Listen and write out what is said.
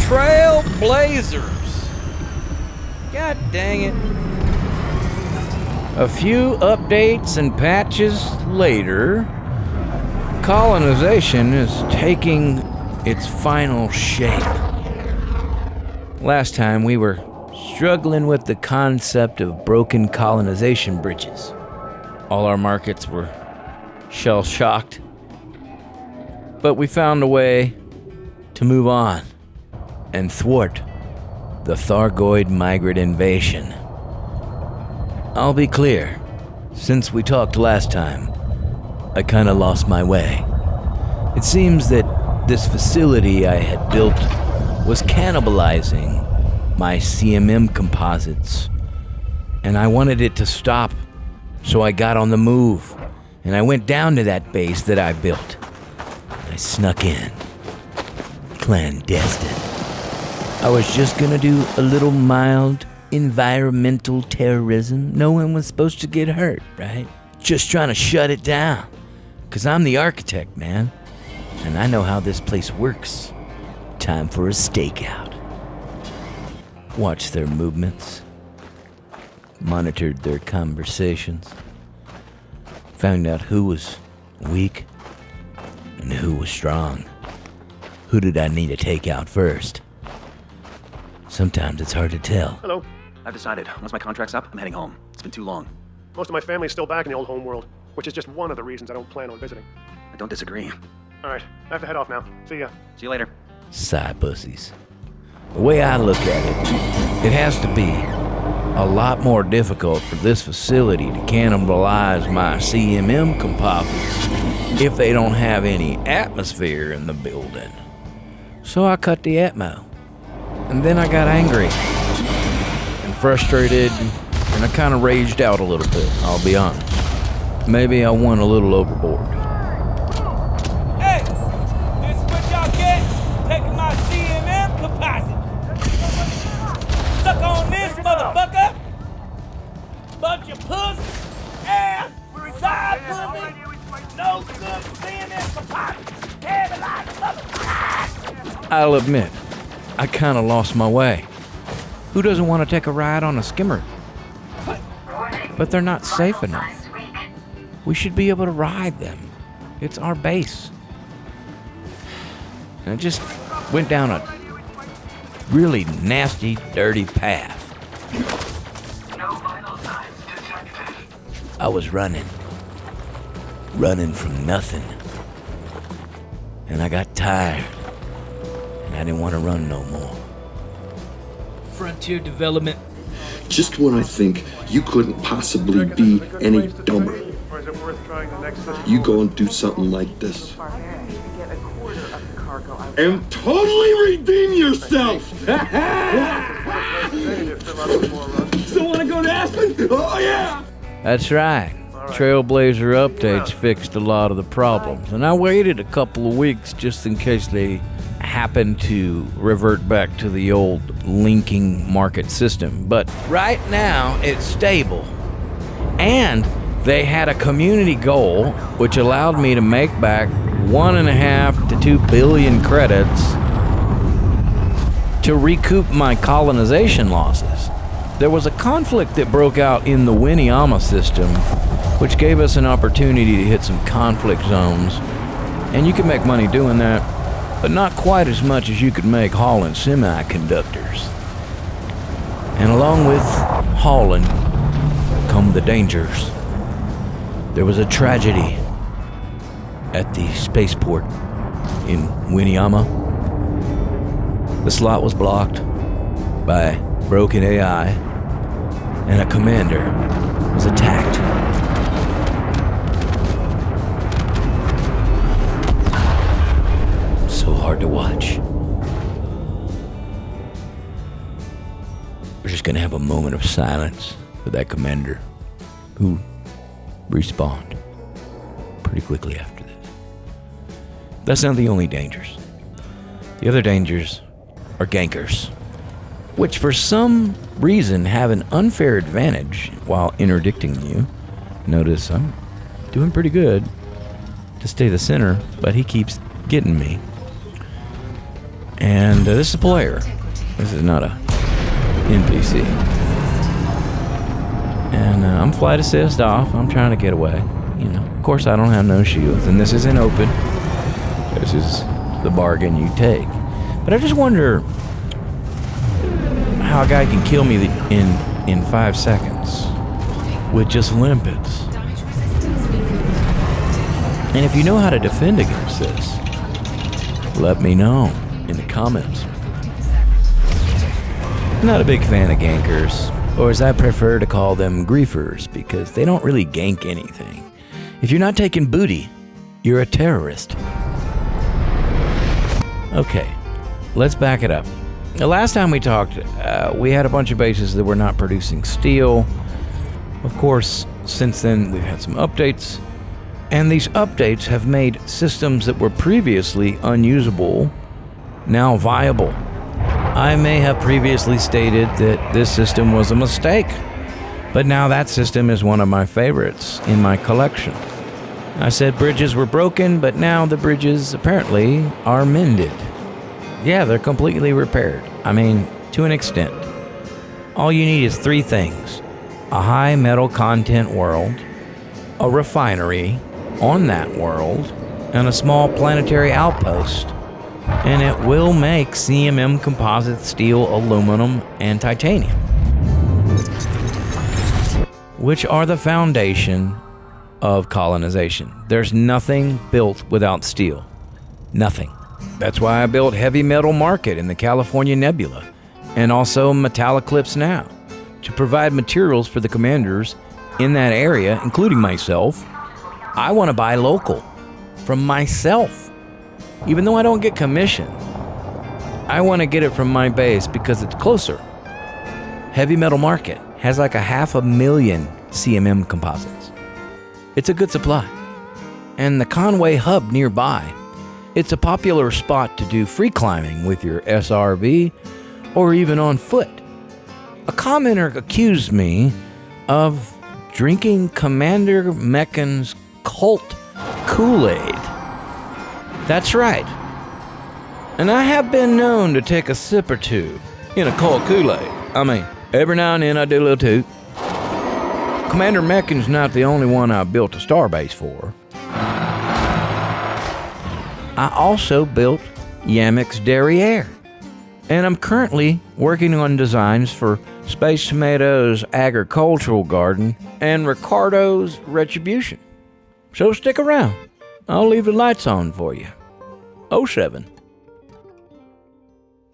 Trailblazers. God dang it. A few updates and patches later, colonization is taking its final shape. Last time we were struggling with the concept of broken colonization bridges. All our markets were shell-shocked, but we found a way to move on and thwart the Thargoid migrant invasion. I'll be clear, since we talked last time, I kinda lost my way. It seems that this facility I had built was cannibalizing my CMM composites, and I wanted it to stop, so I got on the move, and I went down to that base that I built. I snuck in, clandestine. I was just gonna do a little mild environmental terrorism. No one was supposed to get hurt, right? Just trying to shut it down. 'Cause I'm the architect, man. And I know how this place works. Time for a stakeout. Watched their movements. Monitored their conversations. Found out who was weak and who was strong. Who did I need to take out first? Sometimes it's hard to tell. Hello. I've decided. Once my contract's up, I'm heading home. It's been too long. Most of my family's still back in the old home world, which is just one of the reasons I don't plan on visiting. I don't disagree. All right, I have to head off now. See ya. See you later. Side pussies. The way I look at it, it has to be a lot more difficult for this facility to cannibalize my CMM composites if they don't have any atmosphere in the building. So I cut the atmo. And then I got angry and frustrated, and I kind of raged out a little bit, I'll be honest. Maybe I went a little overboard. Hey, this is what y'all get, taking my CMM composite. Suck on this, motherfucker. Bunch of puss, ass, side pussy, no good CMM composite. Heavy like motherfucker. I'll admit, I kind of lost my way. Who doesn't want to take a ride on a skimmer? But they're not safe enough. We should be able to ride them. It's our base. And I just went down a really nasty, dirty path. I was running from nothing. And I got tired. I didn't want to run no more. Frontier development. Just when I think you couldn't possibly be any dumber, Or is it worth trying the next session? you go and do something like this. And totally redeem yourself! Still want to go to Aspen? Oh yeah! That's right. Trailblazer updates fixed a lot of the problems. And I waited a couple of weeks just in case they happened to revert back to the old linking market system. But right now, it's stable. And they had a community goal which allowed me to make back 1.5 to 2 billion credits to recoup my colonization losses. There was a conflict that broke out in the Winiyama system, which gave us an opportunity to hit some conflict zones. And you can make money doing that, but not quite as much as you could make hauling semiconductors. And along with hauling come the dangers. There was a tragedy at the spaceport in Winiyama. The slot was blocked by broken AI, and a commander was attacked. So hard to watch. We're just gonna have a moment of silence for that commander, who respawned pretty quickly after this. That's not the only dangers. The other dangers are gankers, which for some reason have an unfair advantage while interdicting you. Notice I'm doing pretty good to stay the center, but he keeps getting me. And this is a player. This is not a NPC. And I'm flight assist off. I'm trying to get away. You know, of course I don't have no shields, and this isn't open. This is the bargain you take. But I just wonder how a guy can kill me in 5 seconds with just limpets. And if you know how to defend against this, let me know in the comments. I'm not a big fan of gankers, or as I prefer to call them, griefers, because they don't really gank anything. If you're not taking booty, you're a terrorist. Okay, let's back it up. The last time we talked, we had a bunch of bases that were not producing steel. Of course, since then we've had some updates, and these updates have made systems that were previously unusable now viable. I may have previously stated that this system was a mistake, but now that system is one of my favorites in my collection. I said bridges were broken, but now the bridges apparently are mended. Yeah, they're completely repaired. I mean, to an extent. All you need is 3 things: a high metal content world, a refinery on that world, and a small planetary outpost. And it will make CMM composite steel, aluminum, and titanium, which are the foundation of colonization. There's nothing built without steel. Nothing. That's why I built Heavy Metal Market in the California Nebula, and also Metalliclips now, to provide materials for the commanders in that area, including myself. I want to buy local from myself. Even though I don't get commission, I want to get it from my base because it's closer. Heavy Metal Market has like 500,000 CMM composites. It's a good supply. And the Conway hub nearby, it's a popular spot to do free climbing with your SRV or even on foot. A commenter accused me of drinking Commander Mechan's cult Koolaid. That's right. And I have been known to take a sip or two in a cold Kool-Aid. I mean, every now and then I do a little toot. Commander Mechan's not the only one I built a starbase for. I also built Yamek's Derriere. And I'm currently working on designs for Space Tomato's Agricultural Garden and Ricardo's Retribution. So stick around. I'll leave the lights on for you. 07.